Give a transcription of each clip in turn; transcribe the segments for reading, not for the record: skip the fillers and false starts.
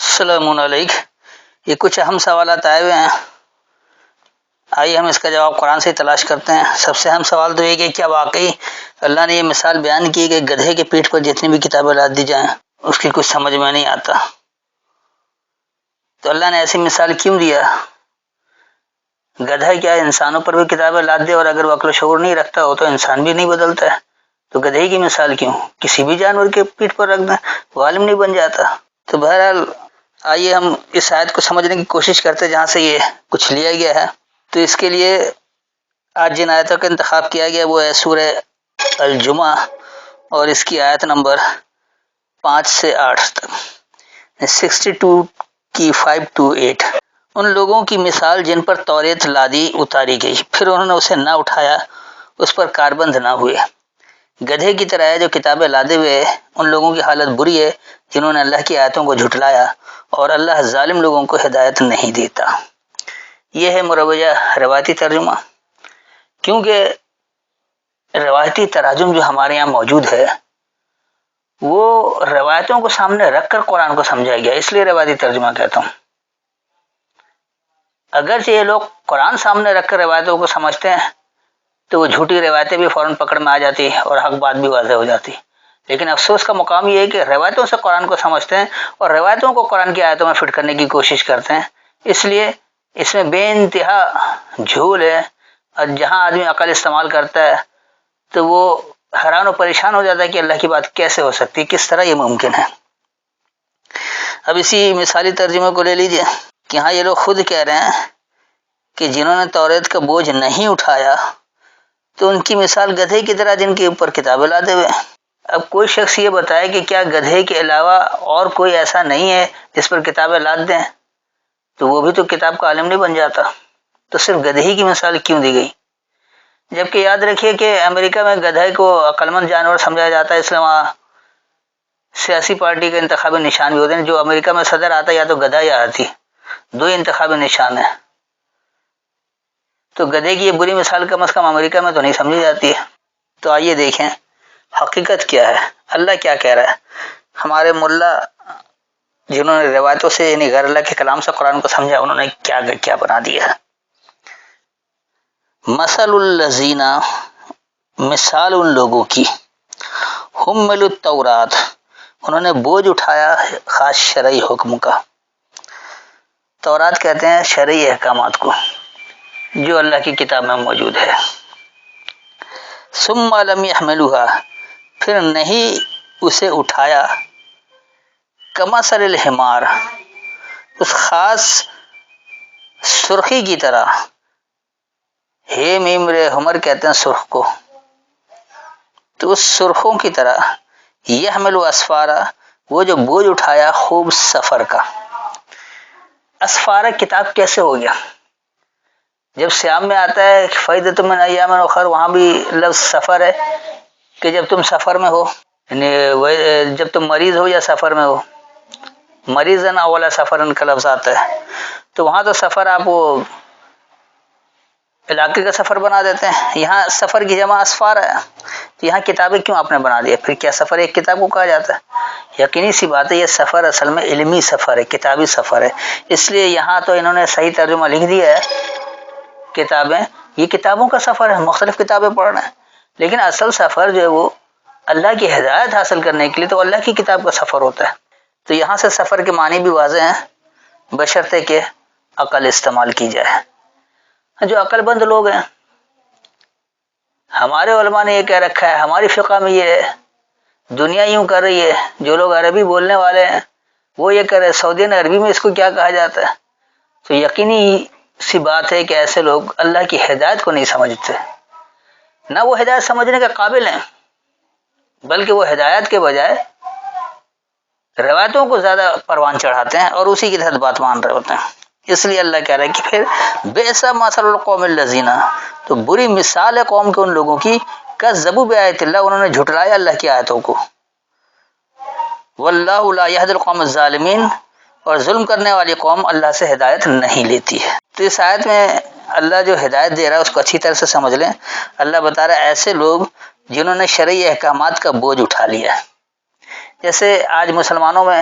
السلام علیکم۔ یہ کچھ اہم سوالات آئے ہوئے ہیں، آئیے ہم اس کا جواب قرآن سے تلاش کرتے ہیں۔ سب سے اہم سوال تو یہ کہ کیا واقعی اللہ نے یہ مثال بیان کی کہ گدھے کے پیٹھ پر جتنی بھی کتابیں لاد دی جائیں اس کی کچھ سمجھ میں نہیں آتا؟ تو اللہ نے ایسی مثال کیوں دیا؟ گدھا کیا انسانوں پر بھی کتابیں لاد دے، اور اگر وہ عقل و شعور نہیں رکھتا ہو تو انسان بھی نہیں بدلتا ہے، تو گدھے کی مثال کیوں؟ کسی بھی جانور کے پیٹھ پر رکھ دیں، وہ عالم نہیں بن جاتا؟ تو بہرحال آئیے ہم اس آیت کو سمجھنے کی کوشش کرتے جہاں سے یہ کچھ لیا گیا ہے۔ تو اس کے لیے آج جن آیتوں کا انتخاب کیا گیا وہ ہے سورہ الجمعہ، اور اس کی آیت نمبر 5 سے 8 تک، 62 کی 5 to 8۔ ان لوگوں کی مثال جن پر توریت لادی اتاری گئی، پھر انہوں نے اسے نہ اٹھایا، اس پر کاربند نہ ہوئے۔ گدھے کی طرح ہے جو کتابیں لادے ہوئے، ان لوگوں کی حالت بری ہے جنہوں نے اللہ کی آیتوں کو جھٹلایا، اور اللہ ظالم لوگوں کو ہدایت نہیں دیتا۔ یہ ہے مروجہ روایتی ترجمہ، کیونکہ روایتی تراجم جو ہمارے یہاں موجود ہے وہ روایتوں کو سامنے رکھ کر قرآن کو سمجھایا گیا، اس لیے روایتی ترجمہ کہتا ہوں۔ اگرچہ یہ لوگ قرآن سامنے رکھ کر روایتوں کو سمجھتے ہیں تو وہ جھوٹی روایتیں بھی فوراً پکڑ میں آ جاتی اور حق بات بھی واضح ہو جاتی، لیکن افسوس کا مقام یہ ہے کہ روایتوں سے قرآن کو سمجھتے ہیں اور روایتوں کو قرآن کی آیتوں میں فٹ کرنے کی کوشش کرتے ہیں، اس لیے اس میں بے انتہا جھول ہے، اور جہاں آدمی عقل استعمال کرتا ہے تو وہ حیران و پریشان ہو جاتا ہے کہ اللہ کی بات کیسے ہو سکتی، کس طرح یہ ممکن ہے۔ اب اسی مثالی ترجمے کو لے لیجئے کہ ہاں یہ لوگ خود کہہ رہے ہیں کہ جنہوں نے توریت کا بوجھ نہیں اٹھایا تو ان کی مثال گدھے کی طرح جن کے اوپر کتابیں لادے ہوئے۔ اب کوئی شخص یہ بتائے کہ کیا گدھے کے علاوہ اور کوئی ایسا نہیں ہے جس پر کتابیں لاد دیں، تو وہ بھی تو کتاب کا عالم نہیں بن جاتا، تو صرف گدھے کی مثال کیوں دی گئی؟ جبکہ یاد رکھیے کہ امریکہ میں گدھے کو عقل مند جانور سمجھا جاتا ہے، اس لیے وہاں سیاسی پارٹی کے انتخابی نشان بھی ہوتے ہیں۔ جو امریکہ میں صدر آتا ہے یا تو گدھا یا ہاتھی، دو ہی انتخابی نشان ہیں، تو گدھے کی یہ بری مثال کم از کم امریکہ میں تو نہیں سمجھی جاتی ہے۔ تو آئیے دیکھیں حقیقت کیا ہے، اللہ کیا کہہ رہا ہے۔ ہمارے ملا جنہوں نے روایتوں سے یعنی غیر اللہ کے کلام سے قرآن کو سمجھا، انہوں نے کیا بنا دیا ہے۔ مثل الذین، مثال ان لوگوں کی، حملوا التورات، انہوں نے بوجھ اٹھایا خاص شرعی حکم کا۔ تورات کہتے ہیں شرعی احکامات کو جو اللہ کی کتاب میں موجود ہے۔ ثم لم يحملوها، پھر نہیں اسے اٹھایا، کمثل الحمار، اس خاص سرخی کی طرح، ہے میم رے حمر کہتے ہیں سرخ کو، تو اس سرخوں کی طرح، یحمل اسفارا، وہ جو بوجھ اٹھایا خوب سفر کا۔ اسفارا کتاب کیسے ہو گیا؟ جب سیام میں آتا ہے فیضۃ من ایام اخر، وہاں بھی لفظ سفر ہے کہ جب تم سفر میں ہو، یعنی جب تم مریض ہو یا سفر میں ہو، مریضن اولا سفرن کا لفظ آتا ہے، تو وہاں تو سفر آپ وہ علاقے کا سفر بنا دیتے ہیں، یہاں سفر کی جمع اسفار ہے، تو یہاں کتابیں کیوں آپ نے بنا دیا؟ پھر کیا سفر ایک کتاب کو کہا جاتا ہے؟ یقینی سی بات ہے یہ سفر اصل میں علمی سفر ہے، کتابی سفر ہے، اس لیے یہاں تو انہوں نے صحیح ترجمہ لکھ دیا ہے کتابیں، یہ کتابوں کا سفر ہے، مختلف کتابیں پڑھ رہے ہیں، لیکن اصل سفر جو ہے وہ اللہ کی ہدایت حاصل کرنے کے لیے تو اللہ کی کتاب کا سفر ہوتا ہے۔ تو یہاں سے سفر کے معنی بھی واضح ہیں، بشرطے کہ عقل استعمال کی جائے۔ جو عقل بند لوگ ہیں، ہمارے علماء نے یہ کہہ رکھا ہے، ہماری فقہ میں یہ ہے، دنیا یوں کر رہی ہے، جو لوگ عربی بولنے والے ہیں وہ یہ کہہ رہے ہیں، سعودی نے عربی میں اس کو کیا کہا جاتا ہے، تو یقینی سی بات ہے کہ ایسے لوگ اللہ کی ہدایت کو نہیں سمجھتے، نہ وہ ہدایت سمجھنے کے قابل ہیں، بلکہ وہ ہدایت کے بجائے روایتوں کو زیادہ پروان چڑھاتے ہیں اور اسی کے تحت بات مان رہے ہوتے ہیں۔ اس لیے اللہ کہہ رہا ہے کہ پھر بئس مثل القوم الذین، تو بری مثال ہے قوم کے ان لوگوں کی، کذبوا بآیات اللہ، انہوں نے جھٹلایا اللہ کی آیتوں کو، واللہ لا یہدی القوم الظالمین، اور ظلم کرنے والی قوم اللہ سے ہدایت نہیں لیتی ہے۔ تو اس آیت میں اللہ جو ہدایت دے رہا ہے اس کو اچھی طرح سے سمجھ لیں۔ اللہ بتا رہا ہے ایسے لوگ جنہوں نے شرعی احکامات کا بوجھ اٹھا لیا ہے، جیسے آج مسلمانوں میں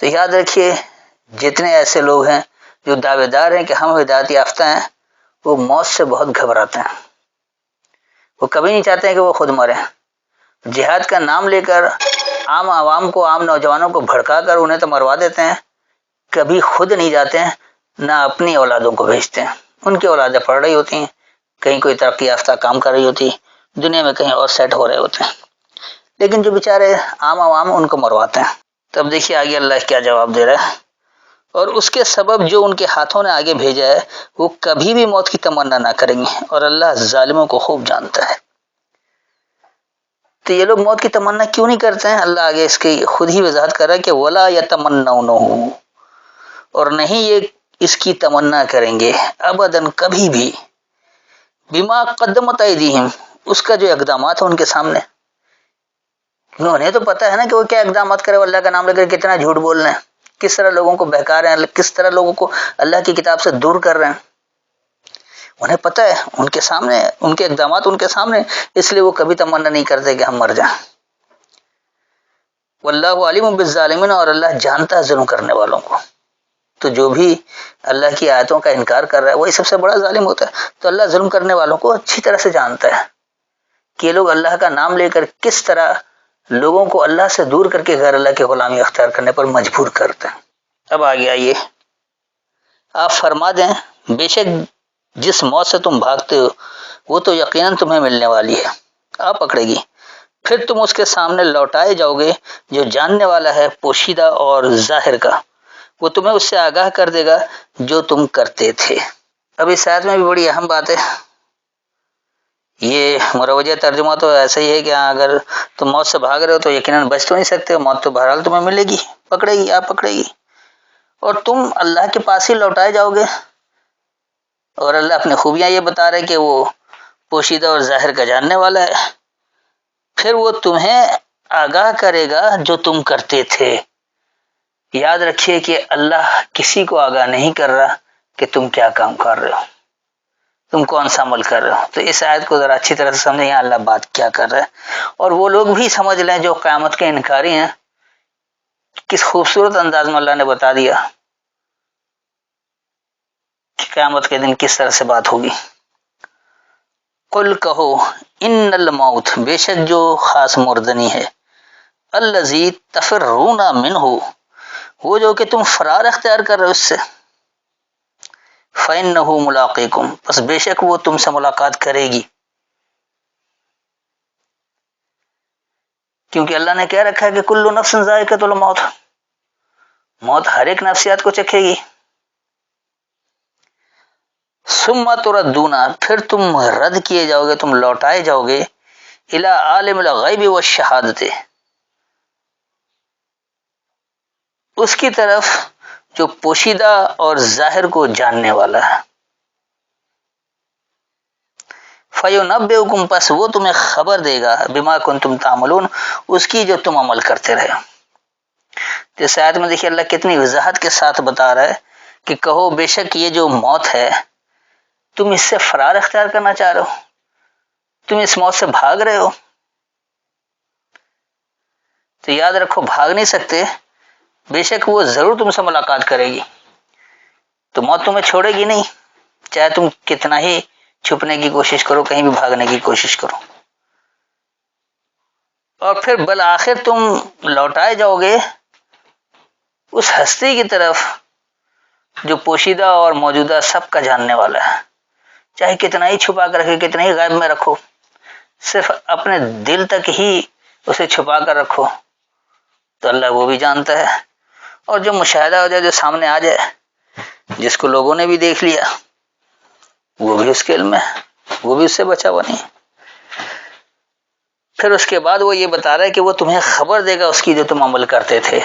تو یاد رکھیے جتنے ایسے لوگ ہیں جو دعوے دار ہیں کہ ہم ہدایت یافتہ ہیں، وہ موت سے بہت گھبراتے ہیں، وہ کبھی نہیں چاہتے ہیں کہ وہ خود مریں۔ جہاد کا نام لے کر عام عوام کو، عام نوجوانوں کو بھڑکا کر انہیں تو مروا دیتے ہیں، کبھی خود نہیں جاتے ہیں، نہ اپنی اولادوں کو بھیجتے ہیں۔ ان کی اولادیں پڑھ رہی ہوتی ہیں، کہیں کوئی ترقی یافتہ کام کر رہی ہوتی، دنیا میں کہیں اور سیٹ ہو رہے ہوتے ہیں، لیکن جو بیچارے عام عوام ان کو مرواتے ہیں۔ تب دیکھیے آگے اللہ کیا جواب دے رہا ہے، اور اس کے سبب جو ان کے ہاتھوں نے آگے بھیجا ہے وہ کبھی بھی موت کی تمنا نہ کریں گے، اور اللہ ظالموں کو خوب جانتا ہے۔ تو یہ لوگ موت کی تمنا کیوں نہیں کرتے ہیں؟ اللہ آگے اس کی خود ہی وضاحت کر رہا ہے کہ ولا یتمنونه، اور نہیں یہ اس کی تمنا کریں گے ابداً کبھی بھی، بما قدمت ایدیہم، اس کا جو اقدامات ہیں ان کے سامنے، انہیں تو پتہ ہے نا کہ وہ کیا اقدامات کرے، اللہ کا نام لے کر کتنا جھوٹ بول رہے ہیں، کس طرح لوگوں کو بہکا رہے ہیں، کس طرح لوگوں کو اللہ کی کتاب سے دور کر رہے ہیں، انہیں پتہ ہے، ان کے سامنے، ان کے اقدامات ان کے سامنے، اس لیے وہ کبھی تمنا نہیں کرتے کہ ہم مر جائیں۔ واللہ علیم بالظالمین، اور اللہ جانتا ہے ظلم کرنے والوں کو۔ تو جو بھی اللہ کی آیتوں کا انکار کر رہا ہے وہی سب سے بڑا ظالم ہوتا ہے۔ تو اللہ ظلم کرنے والوں کو اچھی طرح سے جانتا ہے کہ یہ لوگ اللہ کا نام لے کر کس طرح لوگوں کو اللہ سے دور کر کے غیر اللہ کی غلامی اختیار کرنے پر مجبور کرتے ہیں۔ اب آگے آئیے، آپ فرما دیں بے شک جس موت سے تم بھاگتے ہو وہ تو یقیناً تمہیں ملنے والی ہے، آ پکڑے گی، پھر تم اس کے سامنے لوٹائے جاؤ گے، جو جاننے والا ہے پوشیدہ اور ظاہر کا، وہ تمہیں اس سے آگاہ کر دے گا جو تم کرتے تھے۔ اب اس آیت میں بھی بڑی اہم بات ہے، یہ مروجہ ترجمہ تو ایسا ہی ہے کہ اگر تم موت سے بھاگ رہے ہو تو یقیناً بچ تو نہیں سکتے، موت تو بہرحال تمہیں ملے گی، پکڑے گی، آپ پکڑے گی، اور تم اللہ کے پاس ہی لوٹائے جاؤ گے۔ اور اللہ اپنی خوبیاں یہ بتا رہے کہ وہ پوشیدہ اور ظاہر کا جاننے والا ہے، پھر وہ تمہیں آگاہ کرے گا جو تم کرتے تھے۔ یاد رکھیے کہ اللہ کسی کو آگاہ نہیں کر رہا کہ تم کیا کام کر رہے ہو، تم کون سا عمل کر رہے ہو۔ تو اس آیت کو ذرا اچھی طرح سے سمجھیں، یہاں اللہ بات کیا کر رہا ہے، اور وہ لوگ بھی سمجھ لیں جو قیامت کے انکاری ہیں، کس خوبصورت انداز میں اللہ نے بتا دیا کہ قیامت کے دن کس طرح سے بات ہوگی۔ قل کہو ان الموت، بے شک جو خاص مردنی ہے، الذی تفرون منہ، وہ جو کہ تم فرار اختیار کر رہے ہو اس سے، فإنہ ملاقیکم، پس بے شک وہ تم سے ملاقات کرے گی، کیونکہ اللہ نے کہہ رکھا ہے کہ کل نفس ذائقۃ الموت، موت ہر ایک نفسیات کو چکھے گی۔ ثم تردون، پھر تم رد کیے جاؤ گے، تم لوٹائے جاؤ گے، الی عالم الغیب والشہادۃ، اس کی طرف جو پوشیدہ اور ظاہر کو جاننے والا ہے۔ فَيُنَبِّئُكُم، پس وہ تمہیں خبر دے گا، بما کنتم تعملون، اس کی جو تم عمل کرتے رہے۔ اس آیت میں دیکھیے اللہ کتنی وضاحت کے ساتھ بتا رہا ہے کہ کہو بے شک یہ جو موت ہے تم اس سے فرار اختیار کرنا چاہ رہے ہو، تم اس موت سے بھاگ رہے ہو، تو یاد رکھو بھاگ نہیں سکتے، بے شک وہ ضرور تم سے ملاقات کرے گی، تو موت تمہیں چھوڑے گی نہیں، چاہے تم کتنا ہی چھپنے کی کوشش کرو، کہیں بھی بھاگنے کی کوشش کرو، اور پھر بالآخر تم لوٹائے جاؤ گے اس ہستی کی طرف جو پوشیدہ اور موجودہ سب کا جاننے والا ہے، چاہے کتنا ہی چھپا کر رکھے، کتنا ہی غائب میں رکھو، صرف اپنے دل تک ہی اسے چھپا کر رکھو، تو اللہ وہ بھی جانتا ہے، اور جو مشاہدہ ہو جائے، جو سامنے آ جائے، جس کو لوگوں نے بھی دیکھ لیا، وہ بھی اس کے علم میں، وہ بھی اس سے بچا ہوا نہیں۔ پھر اس کے بعد وہ یہ بتا رہا ہے کہ وہ تمہیں خبر دے گا اس کی جو تم عمل کرتے تھے۔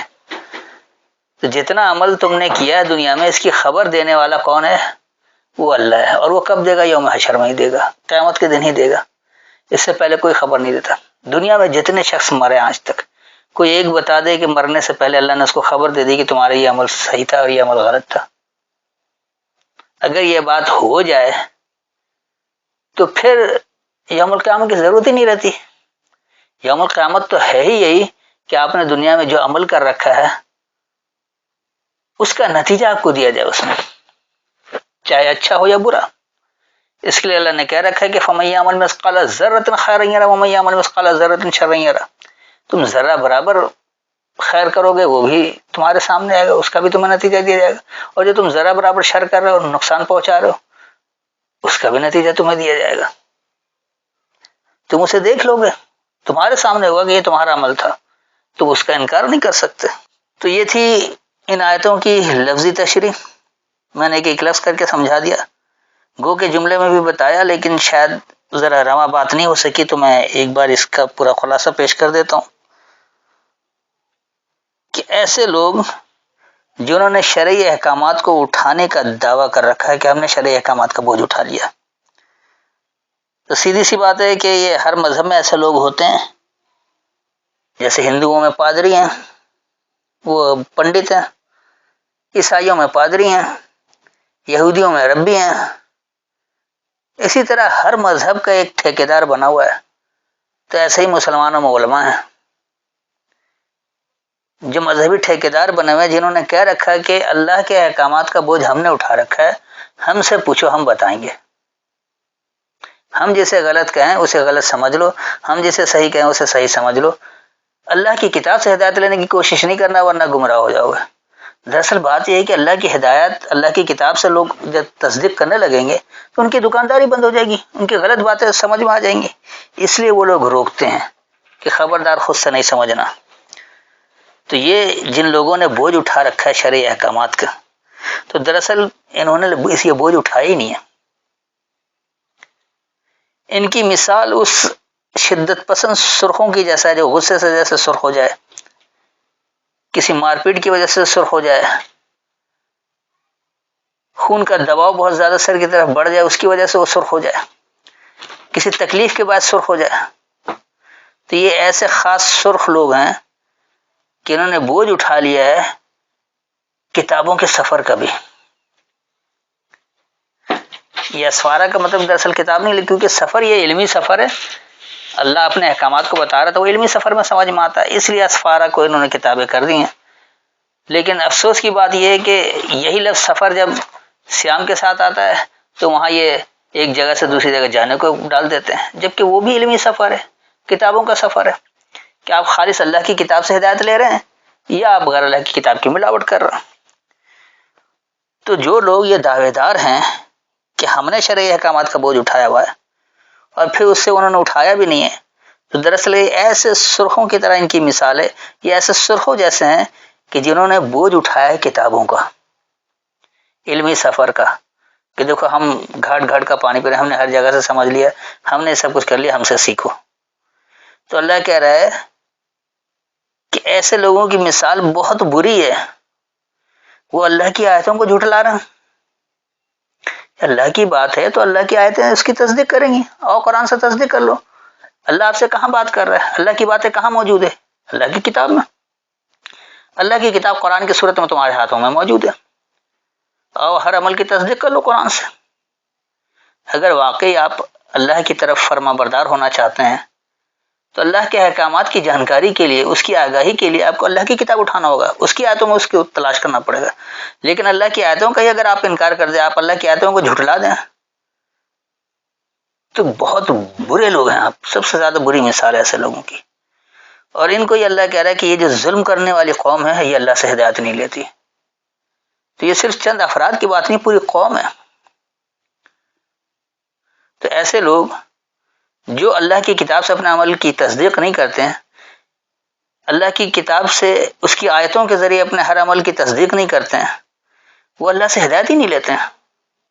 تو جتنا عمل تم نے کیا ہے دنیا میں، اس کی خبر دینے والا کون ہے؟ وہ اللہ ہے، اور وہ کب دے گا؟ یوم حشر میں ہی دے گا، قیامت کے دن ہی دے گا، اس سے پہلے کوئی خبر نہیں دیتا۔ دنیا میں جتنے شخص مرے آج تک، کوئی ایک بتا دے کہ مرنے سے پہلے اللہ نے اس کو خبر دے دی کہ تمہارا یہ عمل صحیح تھا اور یہ عمل غلط تھا؟ اگر یہ بات ہو جائے تو پھر یوم القیامت کی ضرورت ہی نہیں رہتی۔ یوم القیامت تو ہے ہی یہی کہ آپ نے دنیا میں جو عمل کر رکھا ہے اس کا نتیجہ آپ کو دیا جائے اس میں، چاہے اچھا ہو یا برا۔ اس کے لیے اللہ نے کہہ رکھا ہے کہ فَمَن يَعْمَلْ مِثْقَالَ ذَرَّةٍ خَيْرًا يَرَهُ وَمَن يَعْمَلْ مِثْقَالَ ذَرَّةٍ شَرًّا يَرَهُ۔ تم ذرہ برابر خیر کرو گے وہ بھی تمہارے سامنے آئے گا، اس کا بھی تمہیں نتیجہ دیا جائے گا، اور جو تم ذرہ برابر شر کر رہے ہو اور نقصان پہنچا رہے ہو اس کا بھی نتیجہ تمہیں دیا جائے گا۔ تم اسے دیکھ لو گے، تمہارے سامنے ہوگا کہ یہ تمہارا عمل تھا، تم اس کا انکار نہیں کر سکتے۔ تو یہ تھی ان آیتوں کی لفظی تشریح، میں نے ایک لفظ کر کے سمجھا دیا، گو کے جملے میں بھی بتایا، لیکن شاید ذرا رواں بات نہیں ہو سکی، تو میں ایک بار اس کا پورا خلاصہ پیش کر دیتا ہوں کہ ایسے لوگ جنہوں نے شرعی احکامات کو اٹھانے کا دعویٰ کر رکھا ہے کہ ہم نے شرعی احکامات کا بوجھ اٹھا لیا، تو سیدھی سی بات ہے کہ یہ ہر مذہب میں ایسے لوگ ہوتے ہیں، جیسے ہندوؤں میں پادری ہیں وہ پنڈت ہیں، عیسائیوں میں پادری ہیں، یہودیوں میں ربی ہیں، اسی طرح ہر مذہب کا ایک ٹھیکیدار بنا ہوا ہے، تو ایسے ہی مسلمانوں میں علماء ہیں جو مذہبی ٹھیکیدار بنے ہوئے ہیں، جنہوں نے کہہ رکھا ہے کہ اللہ کے احکامات کا بوجھ ہم نے اٹھا رکھا ہے، ہم سے پوچھو ہم بتائیں گے، ہم جسے غلط کہیں اسے غلط سمجھ لو، ہم جسے صحیح کہیں اسے صحیح سمجھ لو، اللہ کی کتاب سے ہدایت لینے کی کوشش نہیں کرنا ورنہ گمراہ ہو جاؤ گے۔ دراصل بات یہ ہے کہ اللہ کی ہدایت، اللہ کی کتاب سے لوگ جب تصدیق کرنے لگیں گے تو ان کی دکانداری بند ہو جائے گی، ان کی غلط باتیں سمجھ میں آ جائیں گی، اس لیے وہ لوگ روکتے ہیں کہ خبردار خود سے نہیں سمجھنا۔ تو یہ جن لوگوں نے بوجھ اٹھا رکھا ہے شرعی احکامات کا، تو دراصل انہوں نے اس یہ بوجھ اٹھایا ہی نہیں ہے۔ ان کی مثال اس شدت پسند سرخوں کی جیسا ہے جو غصے سے جیسے سرخ ہو جائے، کسی مار پیٹ کی وجہ سے سرخ ہو جائے، خون کا دباؤ بہت زیادہ سر کی طرف بڑھ جائے اس کی وجہ سے وہ سرخ ہو جائے، کسی تکلیف کے بعد سرخ ہو جائے۔ تو یہ ایسے خاص سرخ لوگ ہیں کہ انہوں نے بوجھ اٹھا لیا ہے کتابوں کے سفر کا بھی۔ یہ اسفارہ کا مطلب دراصل کتاب نہیں، کیونکہ سفر یہ علمی سفر ہے، اللہ اپنے احکامات کو بتا رہا تھا، وہ علمی سفر میں سمجھ میں آتا ہے، اس لیے اسفارہ کو انہوں نے کتابیں کر دی ہیں۔ لیکن افسوس کی بات یہ ہے کہ یہی لفظ سفر جب سیام کے ساتھ آتا ہے تو وہاں یہ ایک جگہ سے دوسری جگہ جانے کو ڈال دیتے ہیں، جبکہ وہ بھی علمی سفر ہے، کتابوں کا سفر ہے، کہ آپ خالص اللہ کی کتاب سے ہدایت لے رہے ہیں یا آپ غیر اللہ کی کتاب کی ملاوٹ کر رہے ہیں۔ تو جو لوگ یہ دعوے دار ہیں کہ ہم نے شرعی احکامات کا بوجھ اٹھایا ہوا ہے اور پھر اس سے انہوں نے اٹھایا بھی نہیں ہے، تو دراصل ایسے سرخوں کی طرح ان کی مثال ہے، یہ ایسے سرخوں جیسے ہیں کہ جنہوں نے بوجھ اٹھایا ہے کتابوں کا، علمی سفر کا، کہ دیکھو ہم گھاٹ گھاٹ کا پانی پی رہے ہیں، ہم نے ہر جگہ سے سمجھ لیا، ہم نے سب کچھ کر لیا، ہم سے سیکھو۔ تو اللہ کہہ رہا ہے کہ ایسے لوگوں کی مثال بہت بری ہے، وہ اللہ کی آیتوں کو جھٹلا رہے ہیں۔ اللہ کی بات ہے تو اللہ کی آیتیں اس کی تصدیق کریں گی، اور قرآن سے تصدیق کر لو، اللہ آپ سے کہاں بات کر رہا ہے، اللہ کی باتیں کہاں موجود ہے؟ اللہ کی کتاب میں۔ اللہ کی کتاب قرآن کی صورت میں تمہارے ہاتھوں میں موجود ہے، اور ہر عمل کی تصدیق کر لو قرآن سے۔ اگر واقعی آپ اللہ کی طرف فرما بردار ہونا چاہتے ہیں تو اللہ کے احکامات کی جانکاری کے لیے، اس کی آگاہی کے لیے آپ کو اللہ کی کتاب اٹھانا ہوگا، اس کی آیتوں میں اس کی تلاش کرنا پڑے گا۔ لیکن اللہ کی آیتوں کا ہی اگر آپ انکار کر دیں، آپ اللہ کی آیتوں کو جھٹلا دیں، تو بہت برے لوگ ہیں آپ، سب سے زیادہ بری مثال ہے ایسے لوگوں کی۔ اور ان کو یہ اللہ کہہ رہا ہے کہ یہ جو ظلم کرنے والی قوم ہے یہ اللہ سے ہدایت نہیں لیتی۔ تو یہ صرف چند افراد کی بات نہیں، پوری قوم ہے۔ تو ایسے لوگ جو اللہ کی کتاب سے اپنے عمل کی تصدیق نہیں کرتے ہیں، اللہ کی کتاب سے اس کی آیتوں کے ذریعے اپنے ہر عمل کی تصدیق نہیں کرتے ہیں، وہ اللہ سے ہدایت ہی نہیں لیتے ہیں،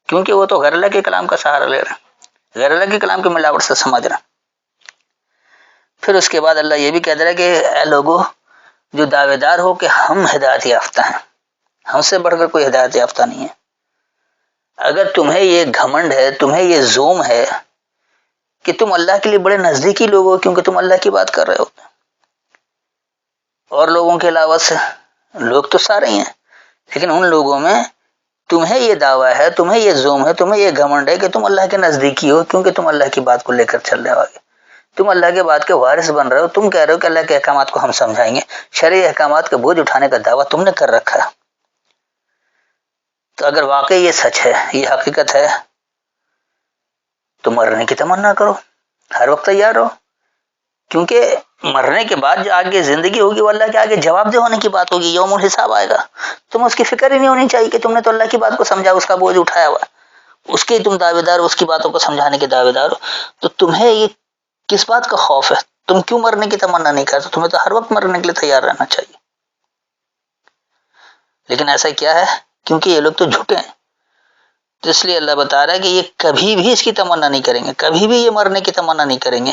کیونکہ وہ تو غیر اللہ کے کلام کا سہارا لے رہے ہیں، غیر اللہ کے کلام کی ملاوٹ سے سمجھ رہے ہیں۔ پھر اس کے بعد اللہ یہ بھی کہہ رہا ہے کہ اے لوگوں جو دعوے دار ہو کہ ہم ہدایت یافتہ ہیں، ہم سے بڑھ کر کوئی ہدایت یافتہ نہیں ہے، اگر تمہیں یہ گھمنڈ ہے، تمہیں یہ زوم ہے کہ تم اللہ کے لیے بڑے نزدیکی لوگ ہو کیونکہ تم اللہ کی بات کر رہے ہو، اور لوگوں کے علاوہ سے لوگ تو سارے ہی ہیں، لیکن ان لوگوں میں تمہیں یہ دعویٰ ہے، تمہیں یہ زوم ہے، تمہیں یہ گھمنڈ ہے کہ تم اللہ کے نزدیکی ہو کیونکہ تم اللہ کی بات کو لے کر چل رہے ہو آگے، تم اللہ کے بات کے وارث بن رہے ہو، تم کہہ رہے ہو کہ اللہ کے احکامات کو ہم سمجھائیں گے، شرعی احکامات کا بوجھ اٹھانے کا دعویٰ تم نے کر رکھا ہے۔ تو اگر واقعی یہ سچ ہے، یہ حقیقت ہے، تو مرنے کی تمنا کرو، ہر وقت تیار رہو، کیونکہ مرنے کے بعد جو آگے زندگی ہوگی وہ اللہ کے آگے جواب دہ ہونے کی بات ہوگی، یوم الحساب آئے گا. تم اس کی فکر ہی نہیں ہونی چاہیے کہ تم نے تو اللہ کی بات کو سمجھا، اس کا بوجھ اٹھایا ہوا، اس کے تم دعوے دار، اس کی باتوں کو سمجھانے کے دعوے دار ہو، تو تمہیں یہ کس بات کا خوف ہے؟ تم کیوں مرنے کی تمنا نہیں کرتے؟ تمہیں تو ہر وقت مرنے کے لیے تیار رہنا چاہیے. لیکن ایسا کیا ہے؟ کیونکہ یہ لوگ تو جھوٹے ہیں، تو اس لیے اللہ بتا رہا ہے کہ یہ کبھی بھی اس کی تمنا نہیں کریں گے، کبھی بھی یہ مرنے کی تمنا نہیں کریں گے،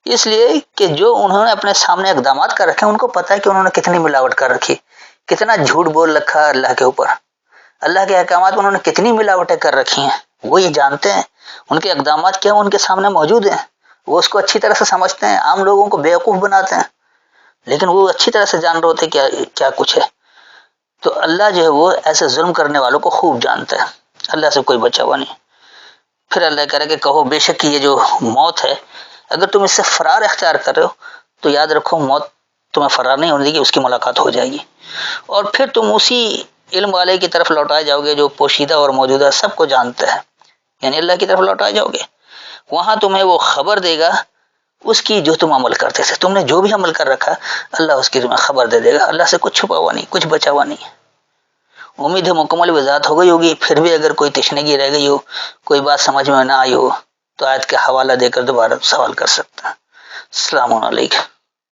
اس لیے کہ جو انہوں نے اپنے سامنے اقدامات کر رکھے ہیں ان کو پتہ ہے کہ انہوں نے کتنی ملاوٹ کر رکھی، کتنا جھوٹ بول رکھا ہے اللہ کے اوپر، اللہ کے احکامات میں انہوں نے کتنی ملاوٹیں کر رکھی ہیں، وہ یہ جانتے ہیں، ان کے اقدامات کیا ان کے سامنے موجود ہیں، وہ اس کو اچھی طرح سے سمجھتے ہیں، عام لوگوں کو بیوقوف بناتے ہیں، لیکن وہ اچھی طرح سے جان رہے ہوتے ہیں کیا کچھ ہے. تو اللہ جو ہے وہ ایسے ظلم کرنے والوں کو خوب جانتا ہے، اللہ سے کوئی بچا ہوا نہیں. پھر اللہ کہہ رہا کہ کہو بے شک یہ جو موت ہے، اگر تم اس سے فرار اختیار کر رہے ہو تو یاد رکھو موت تمہیں فرار نہیں ہونے دے گی، اس کی ملاقات ہو جائے گی، اور پھر تم اسی علم والے کی طرف لوٹائے جاؤ گے جو پوشیدہ اور موجودہ سب کو جانتا ہے، یعنی اللہ کی طرف لوٹائے جاؤ گے، وہاں تمہیں وہ خبر دے گا اس کی جو تم عمل کرتے تھے، تم نے جو بھی عمل کر رکھا اللہ اس کی تمہیں خبر دے دے گا، اللہ سے کچھ چھپا ہوا نہیں، کچھ بچا ہوا نہیں. امید ہے مکمل وضاحت ہو گئی ہوگی. پھر بھی اگر کوئی تشنگی رہ گئی ہو، کوئی بات سمجھ میں نہ آئی ہو، تو آیت کا حوالہ دے کر دوبارہ سوال کر سکتا ہے. السلام علیکم.